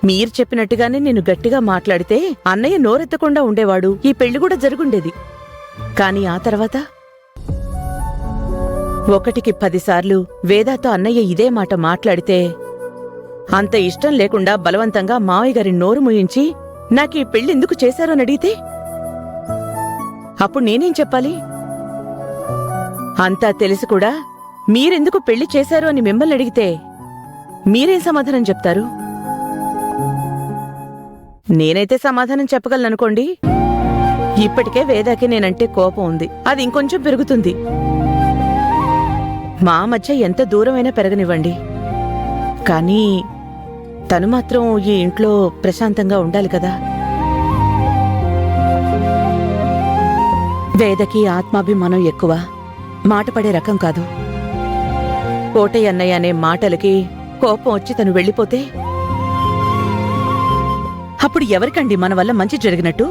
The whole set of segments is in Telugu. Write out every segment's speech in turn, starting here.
మీరు చెప్పినట్టుగానే నేను గట్టిగా మాట్లాడితే అన్నయ్య నోరెత్తకుండా ఉండేవాడు, ఈ పెళ్లి కూడా జరుగుండేది. కాని ఆ తర్వాత 1కి 10 సార్లు వేదాతో అన్నయ్య ఇదే మాట మాట్లాడితే అంత ఇష్టం లేకుండా బలవంతంగా మావయ్య గారి నోరు ముయించి నాకీ పెళ్ళెందుకు చేశారో అని అడిగితే అప్పుడు నేనేం చెప్పాలి? అంతా తెలిసి కూడా మీరెందుకు పెళ్లి చేశారు అని మిమ్మల్ని అడిగితే మీరేం సమాధానం చెప్తారు? నేనైతే సమాధానం చెప్పగలననుకోండి, ఇప్పటికే వేదాకి నేనంటే కోపం ఉంది, అది ఇంకొంచెం పెరుగుతుంది. మా మధ్య ఎంత దూరమైనా పెరగనివ్వండి, కానీ తను మాత్రం ఈ ఇంట్లో ప్రశాంతంగా ఉండాలి కదా. వేదకి ఆత్మాభిమానం ఎక్కువ, మాట పడే రకం కాదు. కోటయ్య అన్నయ్య అనే మాటలకి కోపం వచ్చి తను వెళ్ళిపోతే అప్పుడు ఎవరికండి మన వల్ల మంచి జరిగినట్టు?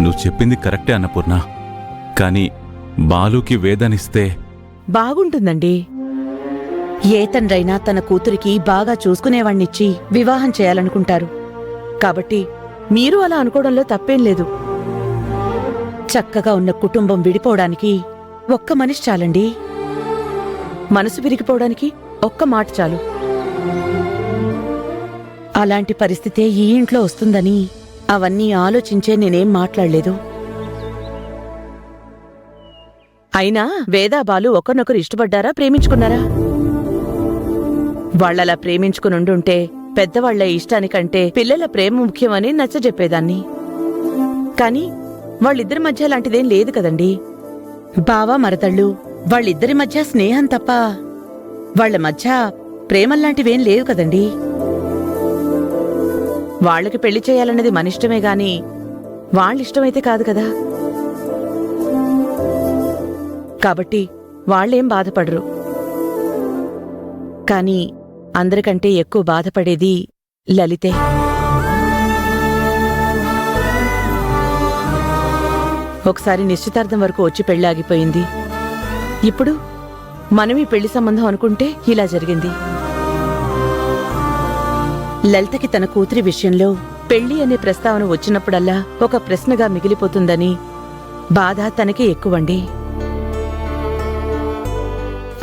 నువ్వు చెప్పింది కరెక్టే అన్నపూర్ణ, కాని బాలుకి వేదానిస్తే బాగుంటుందండి. ఏ తండ్రైనా తన కూతురికి బాగా చూసుకునేవాణ్ణిచ్చి వివాహం చేయాలనుకుంటారు. కాబట్టి మీరు అలా అనుకోవడంలో తప్పేం లేదు. చక్కగా ఉన్న కుటుంబం విడిపోవడానికి ఒక్క మనిషి చాలండి. మనసు విరిగిపోవడానికి ఒక్క మాట చాలు. అలాంటి పరిస్థితే ఈ ఇంట్లో వస్తుందని అవన్నీ ఆలోచించే నేనేం మాట్లాడలేదు. అయినా వేదాబాలు ఒకరినొకరు ఇష్టపడ్డారా, ప్రేమించుకున్నారా? వాళ్లలా ప్రేమించుకునుండుంటే పెద్దవాళ్ల ఇష్టానికంటే పిల్లల ప్రేమ ముఖ్యమని నచ్చజెప్పేదాన్ని. కాని వాళ్ళిద్దరి మధ్య లాంటిదేం లేదు కదండి. బావా మరదళ్ళు వాళ్ళిద్దరి మధ్య స్నేహం తప్ప వాళ్ల మధ్య ప్రేమల్లాంటివేం లేవు కదండి. వాళ్లకి పెళ్లి చేయాలన్నది మనిష్టమే గాని వాళ్ళిష్టమైతే కాదు కదా. కాబట్టి వాళ్లేం బాధపడరు. కాని అందరికంటే ఎక్కువ బాధపడేది లలితే. ఒకసారి నిశ్చితార్థం వరకు వచ్చి పెళ్లాగిపోయింది. ఇప్పుడు మనమీ పెళ్లి సంబంధం అనుకుంటే ఇలా జరిగింది. లలితకి తన కూతురి విషయంలో పెళ్లి అనే ప్రస్తావన వచ్చినప్పుడల్లా ఒక ప్రశ్నగా మిగిలిపోతుందని బాధ తనకే ఎక్కువండి.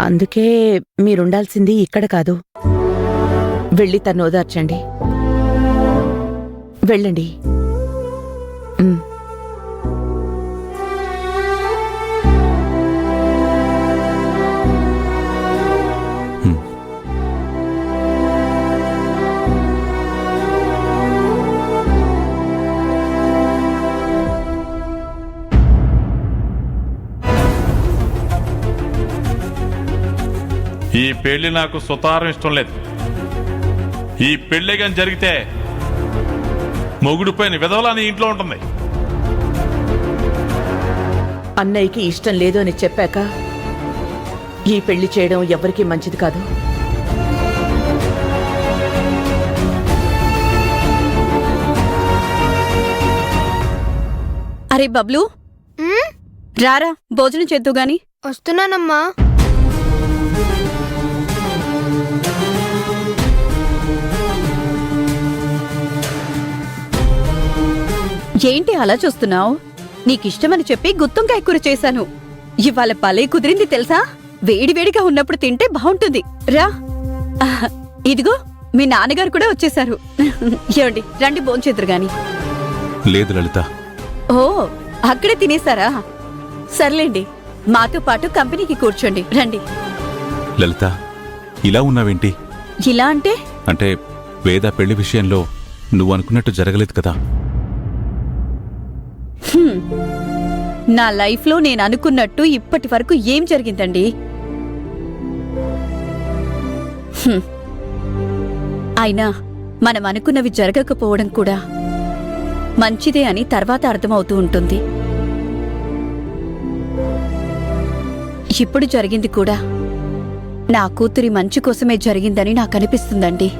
అందుకే మీరుండాల్సింది ఇక్కడ కాదు. వెళ్ళి తను ఓదార్చండి. వెళ్ళండి. ఈ పెళ్లి నాకు సుతారం ఇష్టం లేదు. ఈ పెళ్లి గాని జరిగితే మొగుడిపోయిన విధవలని ఇంట్లో ఉంటుంది. అన్నయ్యకి ఇష్టం లేదు అని చెప్పాక ఈ పెళ్లి చేయడం ఎవరికీ మంచిది కాదు. అరే బబ్లు, రారా భోజనం చేద్దు గాని. వస్తున్నానమ్మా. ఏంటి అలా చూస్తున్నావు? నీకిష్టమని చెప్పి గుత్తంకాయ కూర చేశాను. ఇవాళ భలే కుదిరింది తెలుసా? వేడివేడిగా ఉన్నప్పుడు తింటే బాగుంటుంది. రా. ఇదిగో మీ నాన్నగారు కూడా వచ్చేశారు. ఏమండి రండి భోంచేద్దురు గాని. లేదు లలిత. ఓ, అక్కడే తినేశారా? సర్లేండి, మాతో పాటు కంపెనీకి కూర్చోండి. రండి. లలిత, ఇలా ఉన్నావేంటి? ఇలా అంటే అంటే వేద పెళ్లి విషయంలో నువ్వు అనుకున్నట్టు జరగలేదు కదా. నా లైఫ్లో నేను అనుకున్నట్టు ఇప్పటి వరకు ఏం జరిగిందండి? అయినా మనం అనుకున్నవి జరగకపోవడం కూడా మంచిదే అని తర్వాత అర్థమవుతూ ఉంటుంది. ఇప్పుడు జరిగింది కూడా నా కూతురి మంచి కోసమే జరిగిందని నాకనిపిస్తుందండి.